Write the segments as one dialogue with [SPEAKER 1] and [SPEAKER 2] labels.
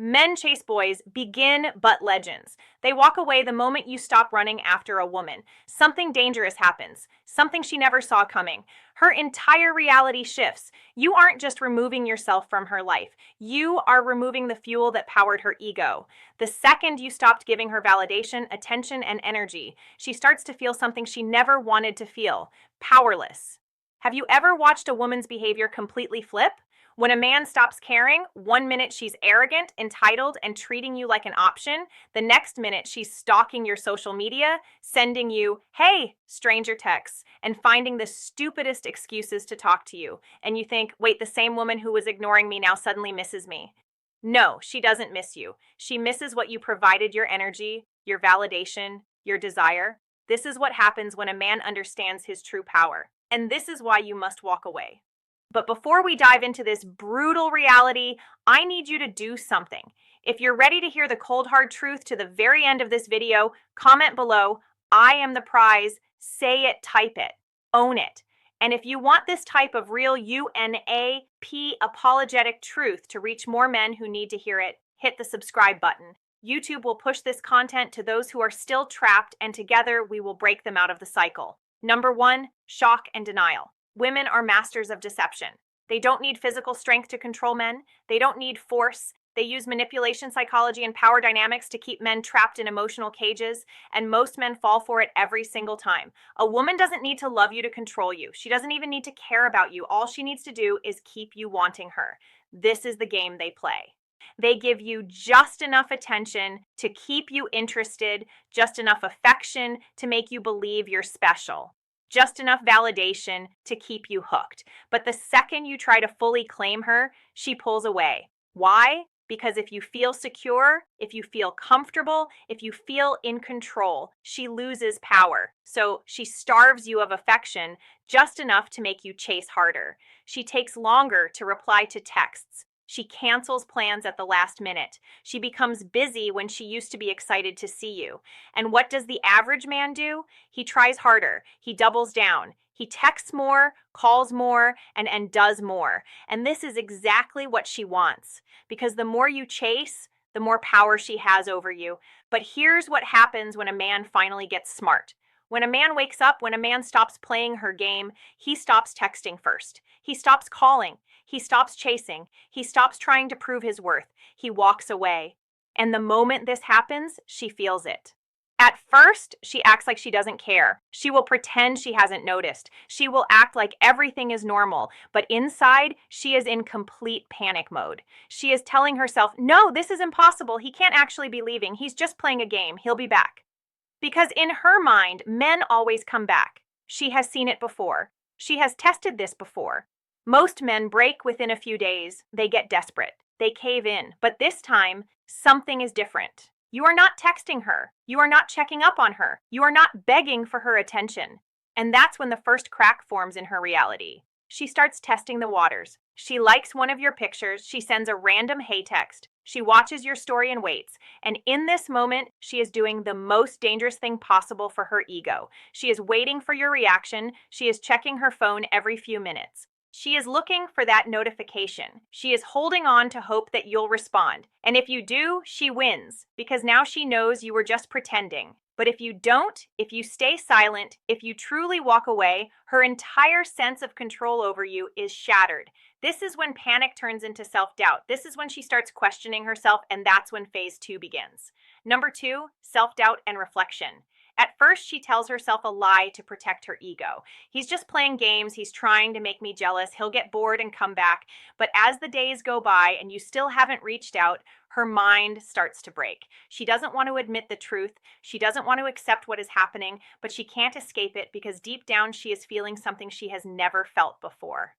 [SPEAKER 1] Men chase boys, begin but legends. They walk away the moment you stop running after a woman. Something dangerous happens, something she never saw coming. Her entire reality shifts. You aren't just removing yourself from her life, you are removing the fuel that powered her ego. The second you stopped giving her validation, attention, and energy, she starts to feel something she never wanted to feel: powerless. Have you ever watched a woman's behavior completely flip? When a man stops caring, one minute she's arrogant, entitled, and treating you like an option. The next minute she's stalking your social media, sending you, "Hey," stranger texts, and finding the stupidest excuses to talk to you. And you think, wait, the same woman who was ignoring me now suddenly misses me. No, she doesn't miss you. She misses what you provided: your energy, your validation, your desire. This is what happens when a man understands his true power. And this is why you must walk away. But before we dive into this brutal reality, I need you to do something. If you're ready to hear the cold hard truth to the very end of this video, comment below, "I am the prize," say it, type it, own it. And if you want this type of real UNAP apologetic truth to reach more men who need to hear it, hit the subscribe button. YouTube will push this content to those who are still trapped, and together we will break them out of the cycle. Number 1, shock and denial. Women are masters of deception. They don't need physical strength to control men. They don't need force. They use manipulation, psychology, and power dynamics to keep men trapped in emotional cages, and most men fall for it every single time. A woman doesn't need to love you to control you. She doesn't even need to care about you. All she needs to do is keep you wanting her. This is the game they play. They give you just enough attention to keep you interested, just enough affection to make you believe you're special, just enough validation to keep you hooked. But the second you try to fully claim her, she pulls away. Why? Because if you feel secure, if you feel comfortable, if you feel in control, she loses power. So she starves you of affection just enough to make you chase harder. She takes longer to reply to texts. She cancels plans at the last minute. She becomes busy when she used to be excited to see you. And what does the average man do? He tries harder. He doubles down. He texts more, calls more, and does more. And this is exactly what she wants. Because the more you chase, the more power she has over you. But here's what happens when a man finally gets smart. When a man wakes up, when a man stops playing her game, he stops texting first. He stops calling. He stops chasing. He stops trying to prove his worth. He walks away. And the moment this happens, she feels it. At first, she acts like she doesn't care. She will pretend she hasn't noticed. She will act like everything is normal. But inside, she is in complete panic mode. She is telling herself, "No, this is impossible. He can't actually be leaving. He's just playing a game. He'll be back." Because in her mind, men always come back. She has seen it before. She has tested this before. Most men break within a few days. They get desperate. They cave in. But this time, something is different. You are not texting her. You are not checking up on her. You are not begging for her attention. And that's when the first crack forms in her reality. She starts testing the waters. She likes one of your pictures. She sends a random "hey" text. She watches your story and waits. And in this moment, she is doing the most dangerous thing possible for her ego. She is waiting for your reaction. She is checking her phone every few minutes. She is looking for that notification. She is holding on to hope that you'll respond. And if you do, she wins, because now she knows you were just pretending. But if you don't, if you stay silent, if you truly walk away, her entire sense of control over you is shattered. This is when panic turns into self-doubt. This is when she starts questioning herself, and that's when phase 2 begins. Number 2, self-doubt and reflection. At first, she tells herself a lie to protect her ego. "He's just playing games. He's trying to make me jealous. He'll get bored and come back." But as the days go by and you still haven't reached out, her mind starts to break. She doesn't want to admit the truth. She doesn't want to accept what is happening, but she can't escape it because deep down she is feeling something she has never felt before.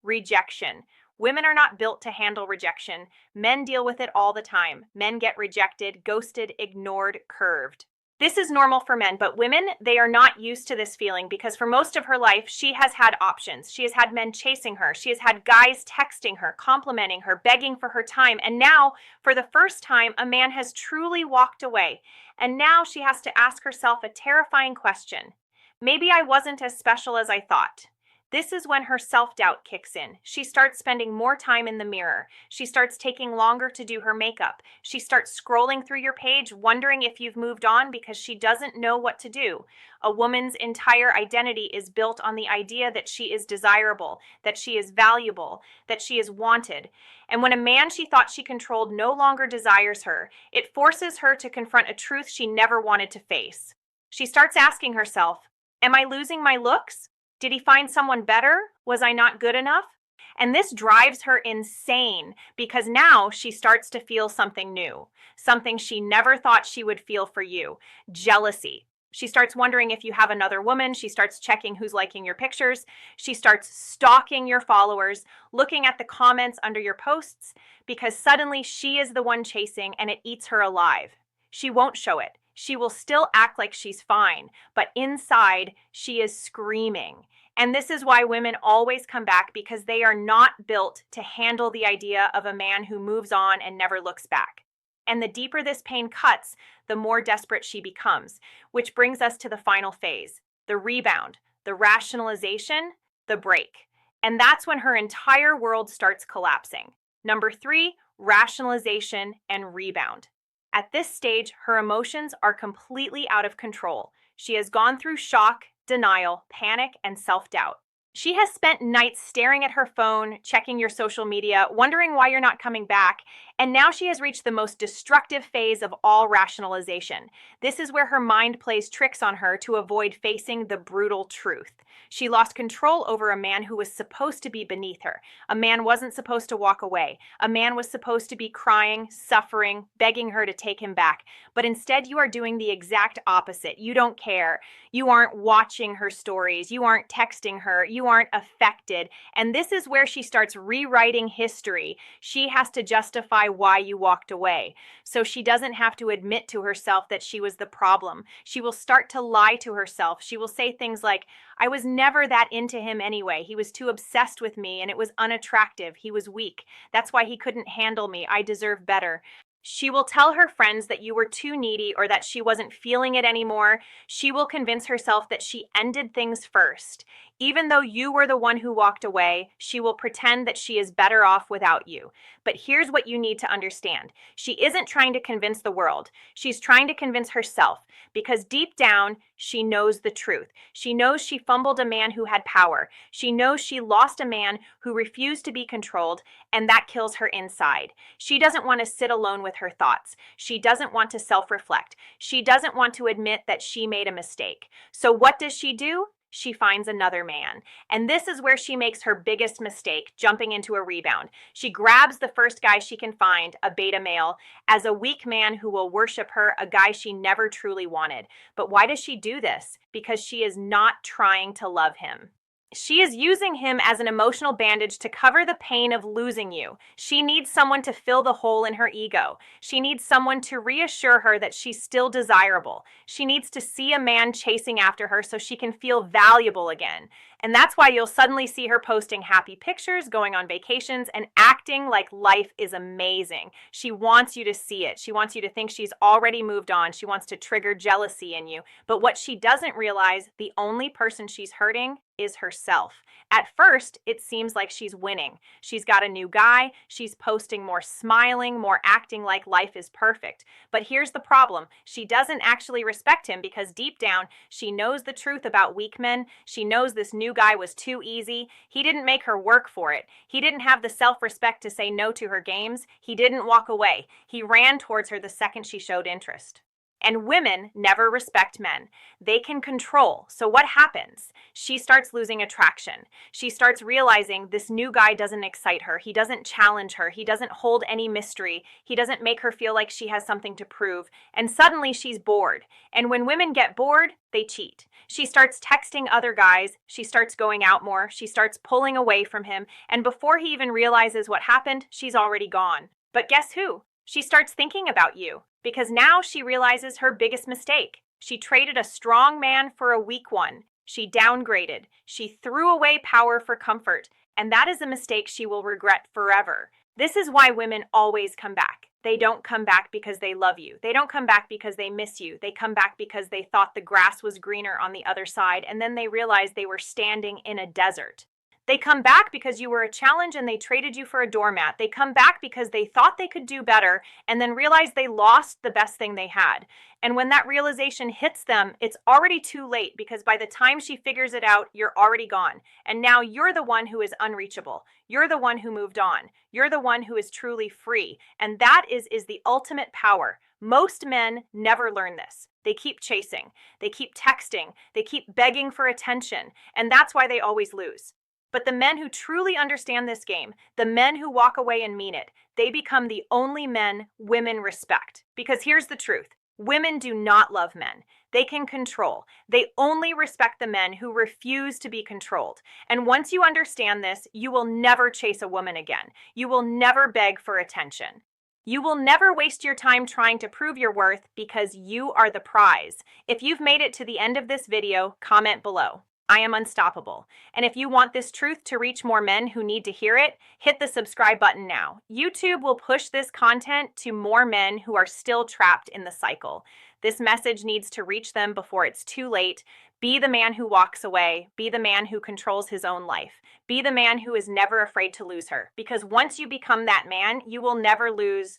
[SPEAKER 1] Rejection. Women are not built to handle rejection. Men deal with it all the time. Men get rejected, ghosted, ignored, curved. This is normal for men, but women, they are not used to this feeling because for most of her life, she has had options. She has had men chasing her. She has had guys texting her, complimenting her, begging for her time. And now, for the first time, a man has truly walked away. And now she has to ask herself a terrifying question. Maybe I wasn't as special as I thought. This is when her self-doubt kicks in. She starts spending more time in the mirror. She starts taking longer to do her makeup. She starts scrolling through your page, wondering if you've moved on because she doesn't know what to do. A woman's entire identity is built on the idea that she is desirable, that she is valuable, that she is wanted. And when a man she thought she controlled no longer desires her, it forces her to confront a truth she never wanted to face. She starts asking herself, am I losing my looks? Did he find someone better? Was I not good enough? And this drives her insane because now she starts to feel something new, something she never thought she would feel for you: jealousy. She starts wondering if you have another woman. She starts checking who's liking your pictures. She starts stalking your followers, looking at the comments under your posts, because suddenly she is the one chasing and it eats her alive. She won't show it. She will still act like she's fine, but inside she is screaming. And this is why women always come back, because they are not built to handle the idea of a man who moves on and never looks back. And the deeper this pain cuts, the more desperate she becomes, which brings us to the final phase: the rebound, the rationalization, the break. And that's when her entire world starts collapsing. Number 3, rationalization and rebound. At this stage, her emotions are completely out of control. She has gone through shock, denial, panic, and self-doubt. She has spent nights staring at her phone, checking your social media, wondering why you're not coming back, and now she has reached the most destructive phase of all rationalization. This is where her mind plays tricks on her to avoid facing the brutal truth. She lost control over a man who was supposed to be beneath her. A man wasn't supposed to walk away. A man was supposed to be crying, suffering, begging her to take him back. But instead, you are doing the exact opposite. You don't care. You aren't watching her stories. You aren't texting her. You aren't affected. And this is where she starts rewriting history. She has to justify why you walked away, so she doesn't have to admit to herself that she was the problem. She will start to lie to herself. She will say things like, I was never that into him anyway. He was too obsessed with me and it was unattractive. He was weak. That's why he couldn't handle me. I deserve better. She will tell her friends that you were too needy or that she wasn't feeling it anymore. She will convince herself that she ended things first. Even though you were the one who walked away, she will pretend that she is better off without you. But here's what you need to understand. She isn't trying to convince the world. She's trying to convince herself, because deep down, she knows the truth. She knows she fumbled a man who had power. She knows she lost a man who refused to be controlled, and that kills her inside. She doesn't want to sit alone with her thoughts. She doesn't want to self-reflect. She doesn't want to admit that she made a mistake. So what does she do? She finds another man. And this is where she makes her biggest mistake, jumping into a rebound. She grabs the first guy she can find, a beta male, as a weak man who will worship her, a guy she never truly wanted. But why does she do this? Because she is not trying to love him. She is using him as an emotional bandage to cover the pain of losing you. She needs someone to fill the hole in her ego. She needs someone to reassure her that she's still desirable. She needs to see a man chasing after her so she can feel valuable again. And that's why you'll suddenly see her posting happy pictures, going on vacations, and acting like life is amazing. She wants you to see it. She wants you to think she's already moved on. She wants to trigger jealousy in you. But what she doesn't realize, the only person she's hurting is herself. At first, it seems like she's winning. She's got a new guy. She's posting more smiling, more acting like life is perfect. But here's the problem. She doesn't actually respect him, because deep down, she knows the truth about weak men. She knows this new guy was too easy. He didn't make her work for it. He didn't have the self-respect to say no to her games. He didn't walk away. He ran towards her the second she showed interest. And women never respect men. They can control. So what happens? She starts losing attraction. She starts realizing this new guy doesn't excite her. He doesn't challenge her. He doesn't hold any mystery. He doesn't make her feel like she has something to prove. And suddenly she's bored. And when women get bored, they cheat. She starts texting other guys. She starts going out more. She starts pulling away from him. And before he even realizes what happened, she's already gone. But guess who? She starts thinking about you, because now she realizes her biggest mistake. She traded a strong man for a weak one. She downgraded. She threw away power for comfort, and that is a mistake she will regret forever. This is why women always come back. They don't come back because they love you. They don't come back because they miss you. They come back because they thought the grass was greener on the other side, and then they realized they were standing in a desert. They come back because you were a challenge and they traded you for a doormat. They come back because they thought they could do better and then realized they lost the best thing they had. And when that realization hits them, it's already too late, because by the time she figures it out, you're already gone. And now you're the one who is unreachable. You're the one who moved on. You're the one who is truly free. And that is the ultimate power. Most men never learn this. They keep chasing. They keep texting. They keep begging for attention. And that's why they always lose. But the men who truly understand this game, the men who walk away and mean it, they become the only men women respect. Because here's the truth. Women do not love men. They can control. They only respect the men who refuse to be controlled. And once you understand this, you will never chase a woman again. You will never beg for attention. You will never waste your time trying to prove your worth, because you are the prize. If you've made it to the end of this video, comment below. I am unstoppable. And if you want this truth to reach more men who need to hear it, hit the subscribe button now. YouTube will push this content to more men who are still trapped in the cycle. This message needs to reach them before it's too late. Be the man who walks away. Be the man who controls his own life. Be the man who is never afraid to lose her. Because once you become that man, you will never lose